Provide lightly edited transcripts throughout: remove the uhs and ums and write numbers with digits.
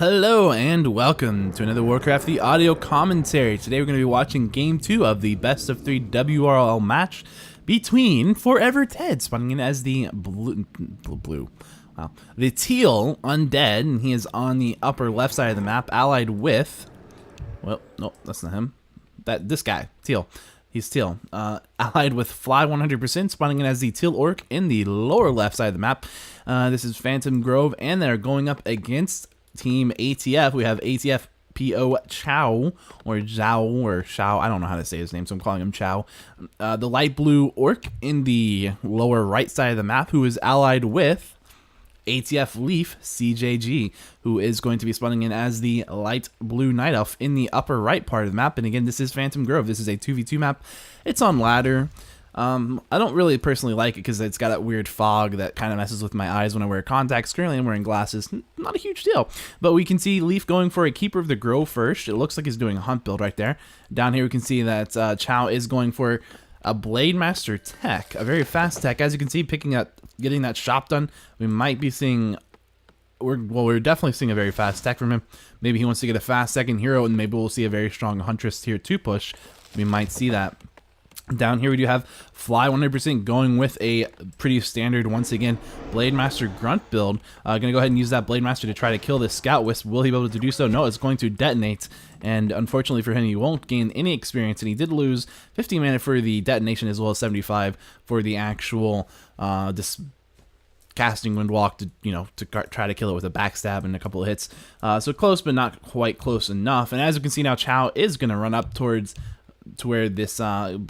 Hello and welcome to another Warcraft the audio commentary. Today we're going to be watching game 2 of the best of 3 WRL match between Forever Ted, spawning in as the the teal undead, and he is on the upper left side of the map, allied with, well, no, that's not him. This guy, teal. He's teal. Allied with Fly100%, spawning in as the teal orc in the lower left side of the map. This is Phantom Grove, and they're going up against Team ATF. We have ATF PO Chow, or Zhao, or Shao. I don't know how to say his name, so I'm calling him Chow. The light blue orc in the lower right side of the map, who is allied with ATF Leaf CJG, who is going to be spawning in as the light blue night elf in the upper right part of the map. And again, this is Phantom Grove. This is a 2v2 map. It's on ladder. I don't really personally like it because it's got that weird fog that kind of messes with my eyes when I wear contacts. Currently I'm wearing glasses. Not a huge deal. But we can see Leaf going for a Keeper of the Grove first. It looks like he's doing a hunt build right there. Down here we can see that Chow is going for a Blade Master tech, a very fast tech. As you can see, getting that shop done. We might be seeing, we're definitely seeing a very fast tech from him. Maybe he wants to get a fast second hero, and maybe we'll see a very strong Huntress tier 2 push. We might see that. Down here we do have Fly100% going with a pretty standard, once again, Blade Master Grunt build. Gonna go ahead and use that Blade Master to try to kill this Scout Wisp. Will he be able to do so? No, it's going to detonate, and unfortunately for him, he won't gain any experience, and he did lose 50 mana for the detonation as well as 75 for the actual this casting Windwalk to try to kill it with a backstab and a couple of hits. So close, but not quite close enough. And as you can see now, Chow is gonna run up towards to where this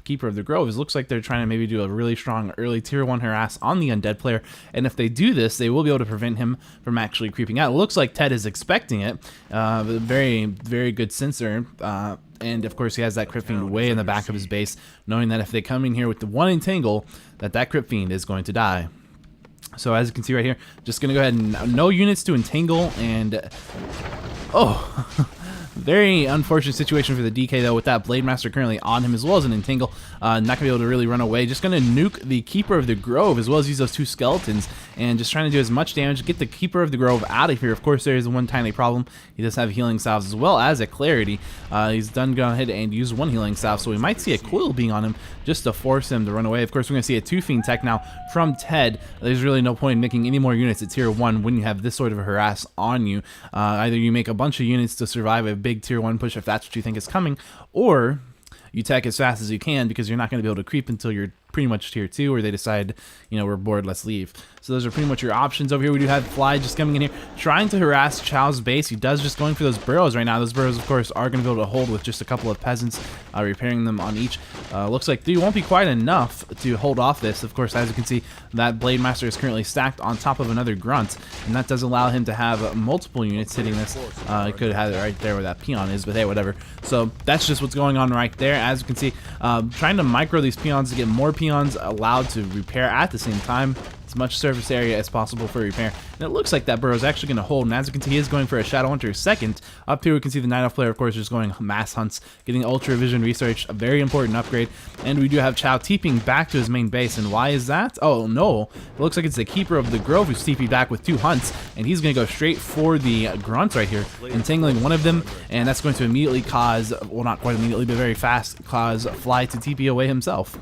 Keeper of the Grove is. Looks like they're trying to maybe do a really strong early tier 1 harass on the undead player, and if they do this, they will be able to prevent him from actually creeping out. It looks like Ted is expecting it. Very, very good sensor, and of course he has that Crypt Fiend way in the back of his base, knowing that if they come in here with the one entangle, that Crypt Fiend is going to die. So as you can see right here, just gonna go ahead and no units to entangle, and oh. Very unfortunate situation for the DK though, with that Blade Master currently on him as well as an entangle. Not going to be able to really run away. Just going to nuke the Keeper of the Grove as well as use those 2 skeletons and just trying to do as much damage, get the Keeper of the Grove out of here. Of course, there is one tiny problem. He does have healing salves as well as a Clarity. He's done go ahead and use 1 healing salve, so we might see a Coil being on him just to force him to run away. Of course, we're going to see a 2 Fiend tech now from Ted. There's really no point in making any more units at tier 1 when you have this sort of a harass on you. Either you make a bunch of units to survive a big tier 1 push if that's what you think is coming, or you tech as fast as you can because you're not going to be able to creep until you're pretty much tier 2, or they decide, we're bored, let's leave. So those are pretty much your options. Over here we do have Fly just coming in here, trying to harass Chow's base. He does just going for those burrows right now. Those burrows, of course, are going to be able to hold with just a couple of peasants, repairing them on each. Looks like 3 won't be quite enough to hold off this. Of course, as you can see, that Blade Master is currently stacked on top of another Grunt, and that does allow him to have multiple units hitting this. He could have had it right there where that peon is, but hey, whatever. So that's just what's going on right there. As you can see, trying to micro these peons to get more peons allowed to repair at the same time, as much surface area as possible for repair. And it looks like that burrow is actually going to hold, and as you can see, he is going for a Shadow Hunter second. Up here we can see the Night Elf player, of course, just going mass hunts, getting Ultra Vision Research, a very important upgrade. And we do have Chow TPing back to his main base, and why is that? Oh no, it looks like it's the Keeper of the Grove who's TP'd back with 2 hunts, and he's going to go straight for the Grunts right here, entangling one of them, and that's going to immediately cause, well, not quite immediately, but very fast, cause Fly to TP away himself.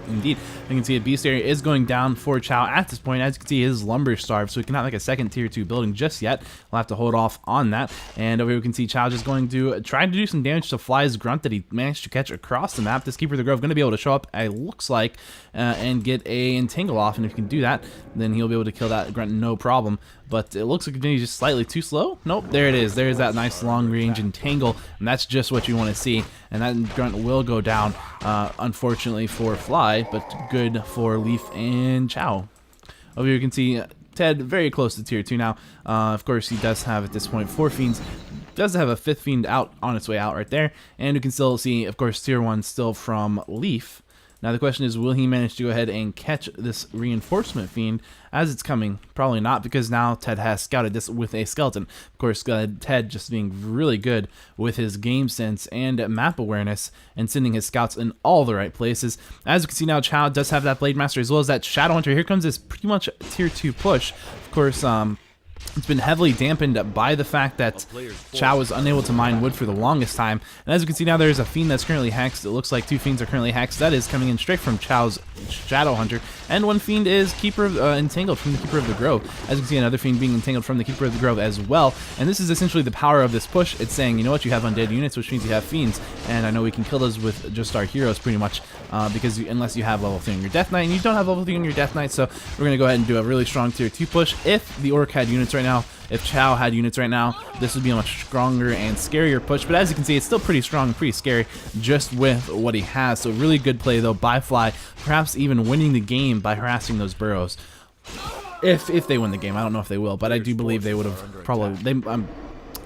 Indeed, you can see a beast area is going down for Chow at this point. As you can see, his lumber starved, so he cannot make a second tier 2 building just yet. We'll have to hold off on that. And over here we can see Chow just going to try to do some damage to Fly's Grunt that he managed to catch across the map. This Keeper of the Grove going to be able to show up, it looks like, and get a entangle off. And if he can do that, then he'll be able to kill that Grunt no problem. But it looks like he's just slightly too slow. Nope, there it is. There's that nice long range entangle, and that's just what you want to see. And that Grunt will go down, unfortunately for Fly, but good for Leaf and Chow. Over here you can see Ted very close to tier 2 now. Of course, he does have at this point 4 Fiends. Does have a 5th Fiend out on its way out right there. And you can still see, of course, tier 1 still from Leaf. Now the question is, will he manage to go ahead and catch this reinforcement fiend as it's coming? Probably not, because now Ted has scouted this with a skeleton. Of course, Ted just being really good with his game sense and map awareness and sending his scouts in all the right places. As you can see now, Chow does have that Blade Master as well as that Shadow Hunter. Here comes this pretty much tier 2 push. Of course, It's been heavily dampened by the fact that Chow was unable to mine wood for the longest time. And as you can see now, there's a fiend that's currently hexed. It looks like 2 fiends are currently hexed. That is coming in straight from Chow's Shadow Hunter. And 1 fiend is entangled from the Keeper of the Grove. As you can see, another fiend being entangled from the Keeper of the Grove as well. And this is essentially the power of this push. It's saying, you know what, you have undead units, which means you have fiends. And I know we can kill those with just our heroes pretty much. Because unless you have level 3 on your Death Knight, and you don't have level 3 on your Death Knight, so we're going to go ahead and do a really strong tier 2 push. If the Orc had units right now, if Chow had units right now, this would be a much stronger and scarier push. But as you can see, it's still pretty strong and pretty scary just with what he has. So really good play though by Fly, perhaps even winning the game by harassing those burrows. If they win the game, I don't know if they will, but I do believe they would have probably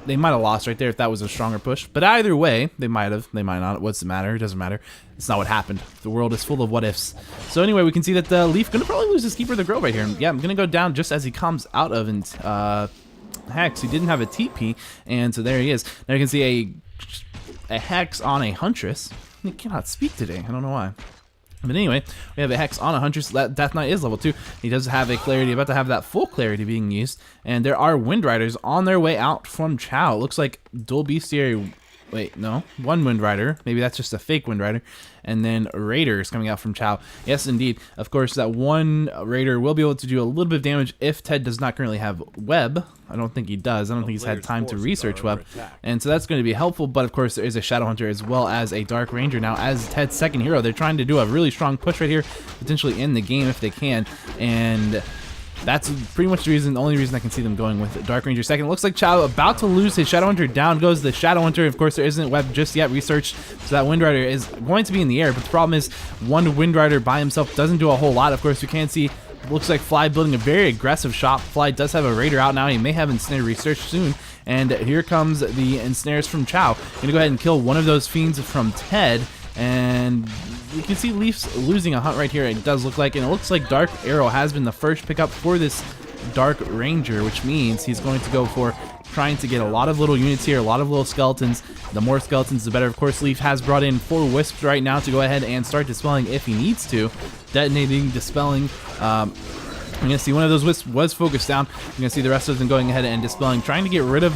they might have lost right there if that was a stronger push. But either way, they might have, they might not. What's the matter? It doesn't matter. It's not what happened. The world is full of what ifs. So anyway, we can see that Leaf gonna probably lose his Keeper of the Grove right here. And yeah, I'm gonna go down just as he comes out of Hex. He didn't have a TP, and so there he is. Now you can see a Hex on a Huntress. He cannot speak today. I don't know why. But anyway, we have a Hex on a Huntress. That Death Knight is level 2. He does have a Clarity, about to have that full Clarity being used. And there are Wind Riders on their way out from Chow. It looks like dual Bestiary. Wait, no. 1 Wind Rider. Maybe that's just a fake Wind Rider. And then Raiders coming out from Chow. Yes, indeed. Of course, that 1 Raider will be able to do a little bit of damage if Ted does not currently have Web. I don't think he does. I don't think he's had time to research Web. And so that's going to be helpful. But of course, there is a Shadow Hunter as well as a Dark Ranger now as Ted's second hero. They're trying to do a really strong push right here, potentially in the game if they can. And that's pretty much the only reason I can see them going with Dark Ranger second. Looks like Chow about to lose his Shadow Hunter. Down goes the Shadow Hunter. Of course, there isn't Web just yet researched, so that Wind Rider is going to be in the air. But the problem is, 1 Wind Rider by himself doesn't do a whole lot. Of course, you can see, looks like Fly building a very aggressive shot. Fly does have a Raider out now. He may have Ensnare research soon. And here comes the Ensnares from Chow. Gonna go ahead and kill one of those fiends from Ted. And you can see Leaf's losing a hunt right here, it does look like. And it looks like Dark Arrow has been the first pickup for this Dark Ranger, which means he's going to go for trying to get a lot of little units here, a lot of little skeletons. The more skeletons, the better. Of course, Leaf has brought in 4 Wisps right now to go ahead and start dispelling if he needs to. Detonating, dispelling. We're going to see one of those Wisps was focused down. You're going to see the rest of them going ahead and dispelling, trying to get rid of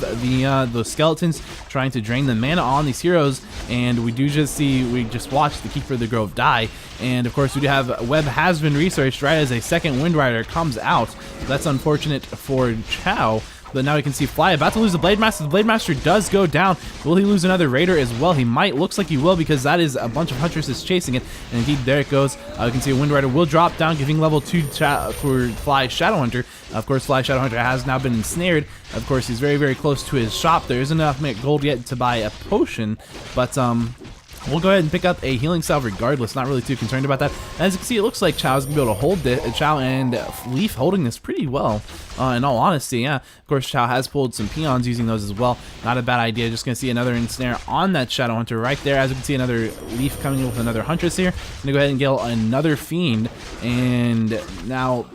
those skeletons, trying to drain the mana on these heroes. And we just watched the Keeper of the Grove die. And of course, we do have Web has been researched right as a second Wind Rider comes out. That's unfortunate for Chow. But now we can see Fly about to lose the Blade Master. The Blade Master does go down. Will he lose another Raider as well? He might. Looks like he will, because that is a bunch of Huntresses chasing it. And indeed, there it goes. You can see a Wind Rider will drop down, giving level 2 for Fly Shadow Hunter. Of course, Fly Shadow Hunter has now been ensnared. Of course, he's very, very close to his shop. There isn't enough gold yet to buy a potion, but we'll go ahead and pick up a healing salve regardless. Not really too concerned about that. As you can see, it looks like Chow's going to be able to hold it. Chow and Leaf holding this pretty well, in all honesty. Yeah, of course, Chow has pulled some peons using those as well. Not a bad idea. Just going to see another ensnare on that Shadow Hunter right there. As you can see, another Leaf coming in with another Huntress here. I'm going to go ahead and kill another Fiend. And now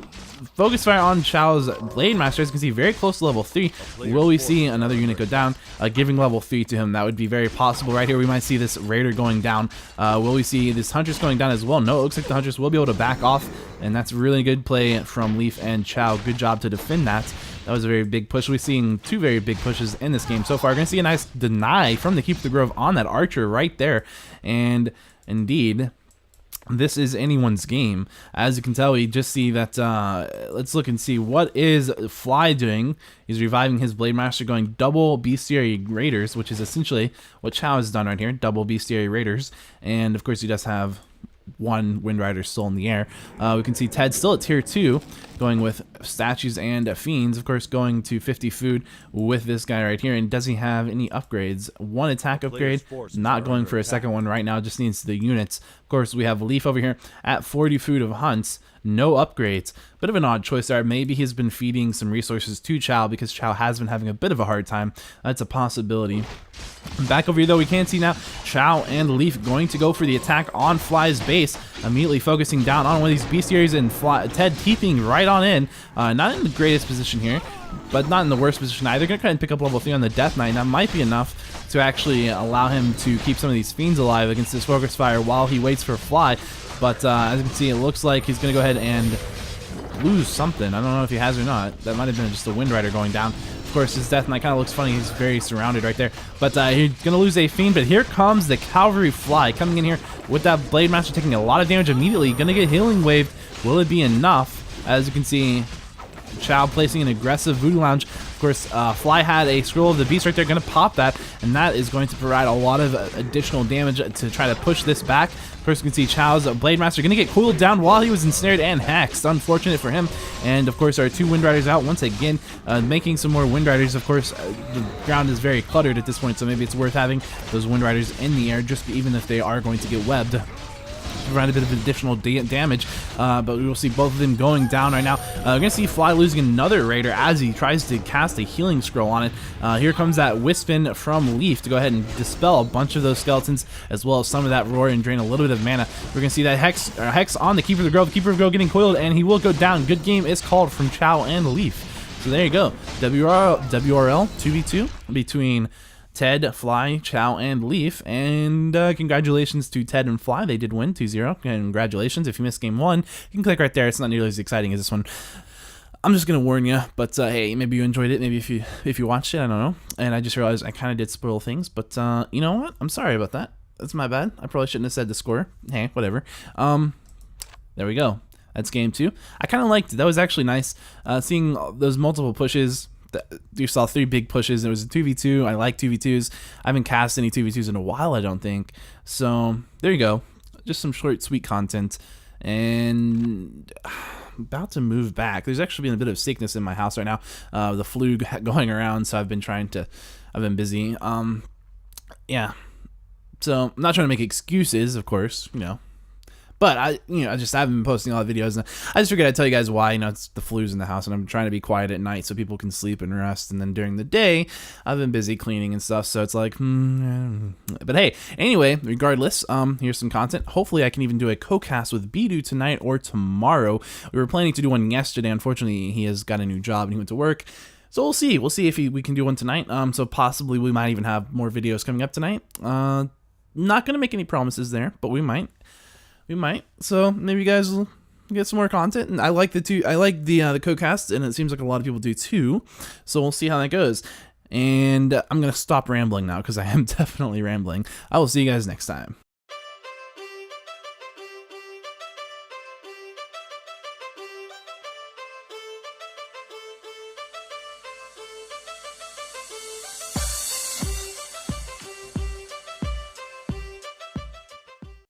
focus fire on Chow's Blade Master. As you can see, very close to level 3. Will we see another unit go down, giving level 3 to him? That would be very possible. Right here, we might see this Raider going down. Will we see this Huntress going down as well? No, it looks like the Huntress will be able to back off, and that's really good play from Leaf and Chow. Good job to defend that. That was a very big push. We've seen 2 very big pushes in this game so far. We're going to see a nice deny from the Keeper of the Grove on that Archer right there. And indeed, this is anyone's game. As you can tell, we just see that, let's look and see what is Fly doing. He's reviving his Blade Master, going double Bestiary Raiders, which is essentially what Chow has done right here, double Bestiary Raiders. And of course, he does have 1 Wind Rider still in the air. We can see Ted still at tier 2, going with statues and fiends. Of course, going to 50 food with this guy right here. And does he have any upgrades? 1 attack upgrade, not going for a second one right now, just needs the units. Of course, we have Leaf over here at 40 food of hunts. No upgrades. Bit of an odd choice there. Maybe he's been feeding some resources to Chow because Chow has been having a bit of a hard time. That's a possibility. Back over here, though, we can see now Chow and Leaf going to go for the attack on Fly's base, immediately focusing down on one of these bestiaries, and Ted teeping right on in. Not in the greatest position here, but not in the worst position either. Gonna try and pick up level 3 on the Death Knight. That might be enough to actually allow him to keep some of these fiends alive against this focus fire while he waits for Fly. But as you can see, it looks like he's going to go ahead and lose something. I don't know if he has or not. That might have been just a Wind Rider going down. Of course, his death knight kind of looks funny. He's very surrounded right there. But he's going to lose a Fiend. But here comes the Cavalry Fly coming in here with that Blade Master taking a lot of damage immediately. Going to get Healing Wave. Will it be enough? As you can see, Chow placing an aggressive Voodoo Lounge. Of course, Fly had a Scroll of the Beast right there, going to pop that, and that is going to provide a lot of additional damage to try to push this back. Of course, you can see Chow's Blade Master going to get cooled down while he was ensnared and hexed. Unfortunate for him. And of course, our 2 Wind Riders out once again, making some more Wind Riders. Of course, the ground is very cluttered at this point, so maybe it's worth having those Wind Riders in the air, just even if they are going to get webbed. Provide a bit of additional damage, but we will see both of them going down right now. We're gonna see Fly losing another Raider as he tries to cast a Healing Scroll on it. Here comes that Wispin from Leaf to go ahead and dispel a bunch of those skeletons, as well as some of that Roar, and drain a little bit of mana. We're gonna see that Hex on the Keeper of the Grove. The Keeper of the Grove getting coiled, and he will go down. Good game is called from Chow and Leaf. So there you go. WRL 2v2 between Ted, Fly, Chow, and Leaf, and congratulations to Ted and Fly. They did win 2-0. Congratulations. If you missed game 1, you can click right there. It's not nearly as exciting as this one. I'm just gonna warn you, but hey, maybe you enjoyed it. Maybe if you watched it, I don't know. And I just realized I kind of did spoil things, but you know what? I'm sorry about that. That's my bad. I probably shouldn't have said the score. Hey, whatever. There we go. That's game 2. I kind of liked it. That was actually nice. Seeing those multiple pushes. You saw 3 big pushes. It was a 2v2. I like 2v2s. I haven't cast any 2v2s in a while, I don't think. So there you go. Just some short, sweet content. And I'm about to move back. There's actually been a bit of sickness in my house right now. The flu going around, so I've been busy. Yeah. So I'm not trying to make excuses, of course, you know. But I haven't been posting a lot of videos, and I just figured I'd tell you guys why. You know, it's the flu's in the house, and I'm trying to be quiet at night so people can sleep and rest. And then during the day, I've been busy cleaning and stuff. So it's like, but hey, anyway, regardless, here's some content. Hopefully, I can even do a co-cast with Bidu tonight or tomorrow. We were planning to do one yesterday. Unfortunately, he has got a new job and he went to work. So we'll see. We'll see if we can do one tonight. So possibly we might even have more videos coming up tonight. Not gonna make any promises there, but we might. So maybe you guys will get some more content. And I like the co-cast, and it seems like a lot of people do too. So we'll see how that goes. And I'm gonna stop rambling now because I am definitely rambling. I will see you guys next time.